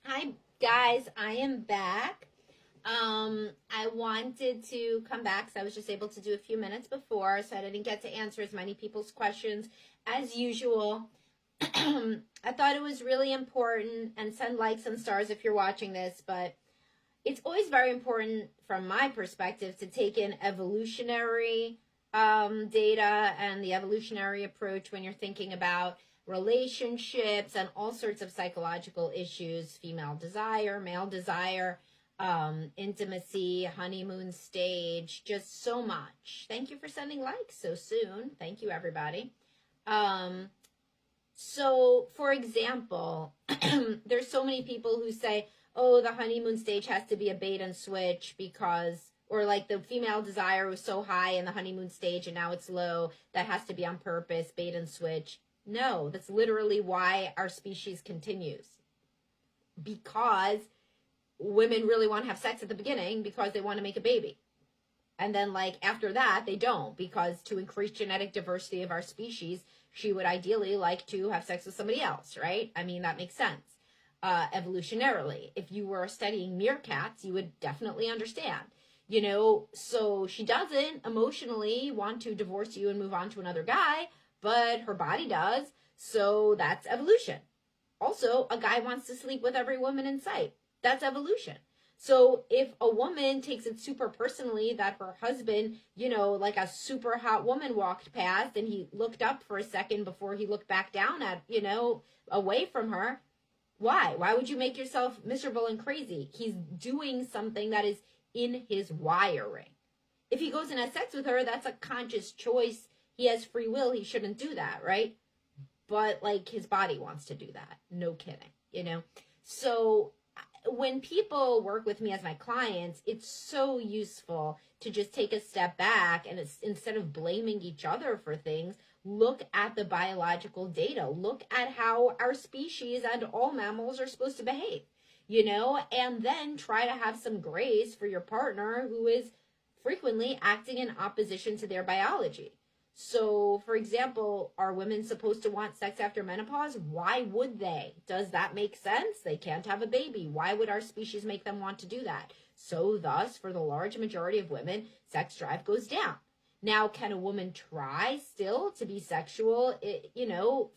Hi guys, I am back. I wanted to come back because I was just able to do a few minutes before, so I didn't get to answer as many people's questions as usual. I thought it was really important, and send likes and stars if you're watching this, but it's always very important from my perspective to take in evolutionary data and the evolutionary approach when you're thinking about relationships and all sorts of psychological issues, female desire, male desire, intimacy, honeymoon stage, just so much. Thank you for sending likes so soon. Thank you, everybody. So, for example, there's so many people who say, oh, the honeymoon stage has to be a bait and switch because, or like the female desire was so high in the honeymoon stage and now it's low. That has to be on purpose, bait and switch. No, that's literally why our species continues. Because women really want to have sex at the beginning because they want to make a baby. And then, like, after that, they don't, because to increase genetic diversity of our species, she would ideally like to have sex with somebody else, right? I mean, that makes sense. Evolutionarily, if you were studying meerkats, you would definitely understand, so she doesn't emotionally want to divorce you and move on to another guy, but her body does. So that's evolution. Also, a guy wants to sleep with every woman in sight. That's evolution. So if a woman takes it super personally that her husband, like a super hot woman walked past and he looked up for a second before he looked back down at, away from her, why? Why would you make yourself miserable and crazy? He's doing something that is in his wiring. If he goes and has sex with her, that's a conscious choice. He has free will. He shouldn't do that, right? But like his body wants to do that. No kidding, So when people work with me as my clients, it's so useful to just take a step back and instead of blaming each other for things, look at the biological data. Look at how our species and all mammals are supposed to behave, and then try to have some grace for your partner who is frequently acting in opposition to their biology. So, for example, are women supposed to want sex after menopause? Why would they? Does that make sense? They can't have a baby. Why would our species make them want to do that? So, thus, for the large majority of women, sex drive goes down. Now, can a woman try still to be sexual,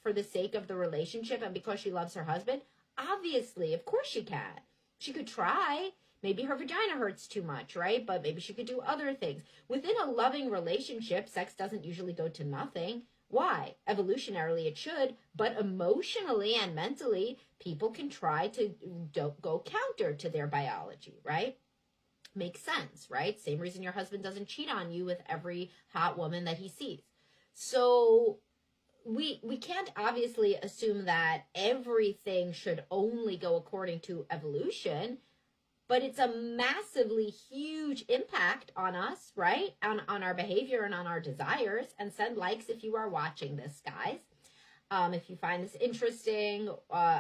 for the sake of the relationship and because she loves her husband? Obviously, of course she can. She could try. Maybe her vagina hurts too much, right? But maybe she could do other things. Within a loving relationship, sex doesn't usually go to nothing. Why? Evolutionarily, it should. But emotionally and mentally, people can try to go counter to their biology, right? Makes sense, right? Same reason your husband doesn't cheat on you with every hot woman that he sees. So we can't obviously assume that everything should only go according to evolution, but it's a massively huge impact on us, right? On our behavior and on our desires. And send likes if you are watching this, guys. If you find this interesting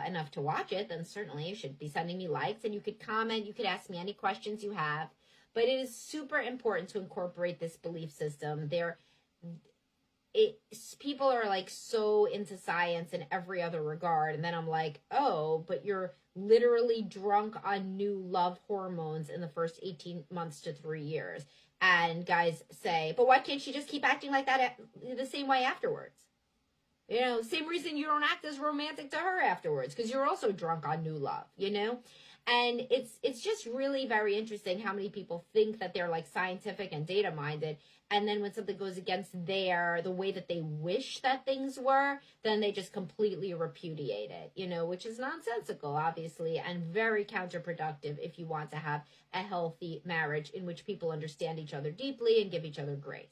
enough to watch it, then certainly you should be sending me likes. And you could comment, you could ask me any questions you have. But it is super important to incorporate this belief system. People are like so into science in every other regard, and then I'm like, oh, but you're literally drunk on new love hormones in the first 18 months to 3 years. And guys say, but why can't she just keep acting like that the same way afterwards? Same reason you don't act as romantic to her afterwards, because you're also drunk on new love, And it's just really very interesting how many people think that they're like scientific and data minded, and then when something goes against the way that they wish that things were, then they just completely repudiate it, which is nonsensical, obviously, and very counterproductive if you want to have a healthy marriage in which people understand each other deeply and give each other grace.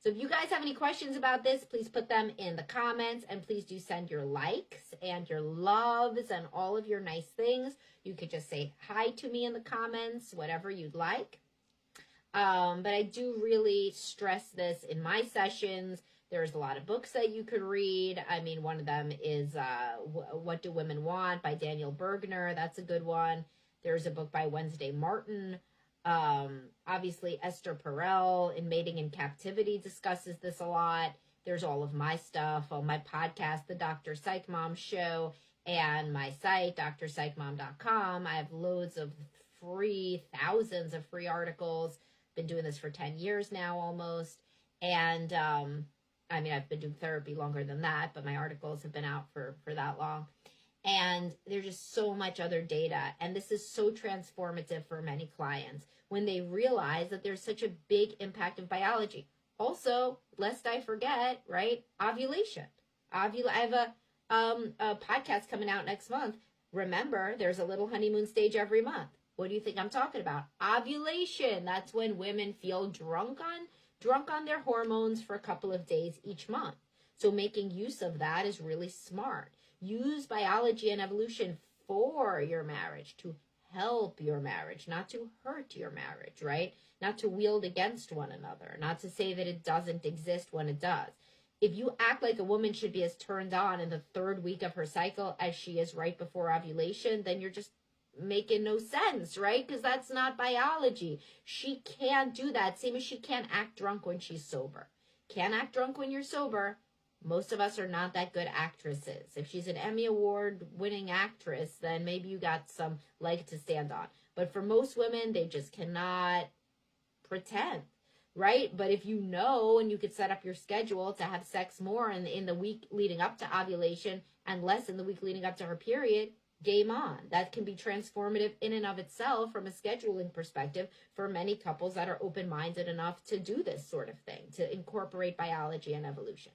So if you guys have any questions about this, please put them in the comments, and please do send your likes and your loves and all of your nice things. You could just say hi to me in the comments, whatever you'd like. But I do really stress this in my sessions. There's a lot of books that you could read. I mean, one of them is What Do Women Want by Daniel Bergner. That's a good one. There's a book by Wednesday Martin. Obviously Esther Perel in Mating in Captivity discusses this a lot. There's all of my stuff on my podcast, the Dr. Psych Mom Show, And my site, drpsychmom.com, I have loads of thousands of free articles. Been doing this for 10 years now almost. And I mean, I've been doing therapy longer than that, but my articles have been out for that long. And there's just so much other data. And this is so transformative for many clients when they realize that there's such a big impact of biology. Also, lest I forget, right? Ovulation. I have a podcast coming out next month. Remember, there's a little honeymoon stage every month. What do you think I'm talking about? Ovulation. That's when women feel drunk on their hormones for a couple of days each month. So making use of that is really smart. Use biology and evolution for your marriage, to help your marriage, not to hurt your marriage, right? Not to wield against one another, not to say that it doesn't exist when it does. If you act like a woman should be as turned on in the 3rd week of her cycle as she is right before ovulation, then you're just making no sense, right? Because that's not biology. She can't do that. Same as she can't act drunk when she's sober. Can't act drunk when you're sober. Most of us are not that good actresses. If she's an Emmy Award winning actress, then maybe you got some leg to stand on. But for most women, they just cannot pretend, right? But if you know, and you could set up your schedule to have sex more in the week leading up to ovulation and less in the week leading up to her period, game on. That can be transformative in and of itself from a scheduling perspective for many couples that are open-minded enough to do this sort of thing, to incorporate biology and evolution.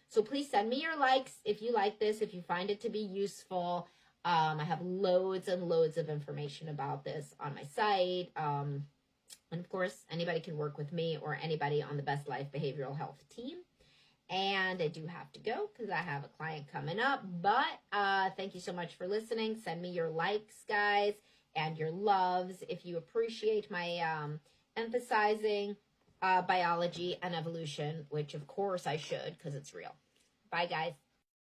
So please send me your likes if you like this, if you find it to be useful. I have loads and loads of information about this on my site. And of course, anybody can work with me or anybody on the Best Life Behavioral Health team. And I do have to go because I have a client coming up. But thank you so much for listening. Send me your likes, guys, and your loves if you appreciate my emphasizing biology and evolution, which of course I should because it's real. Bye, guys.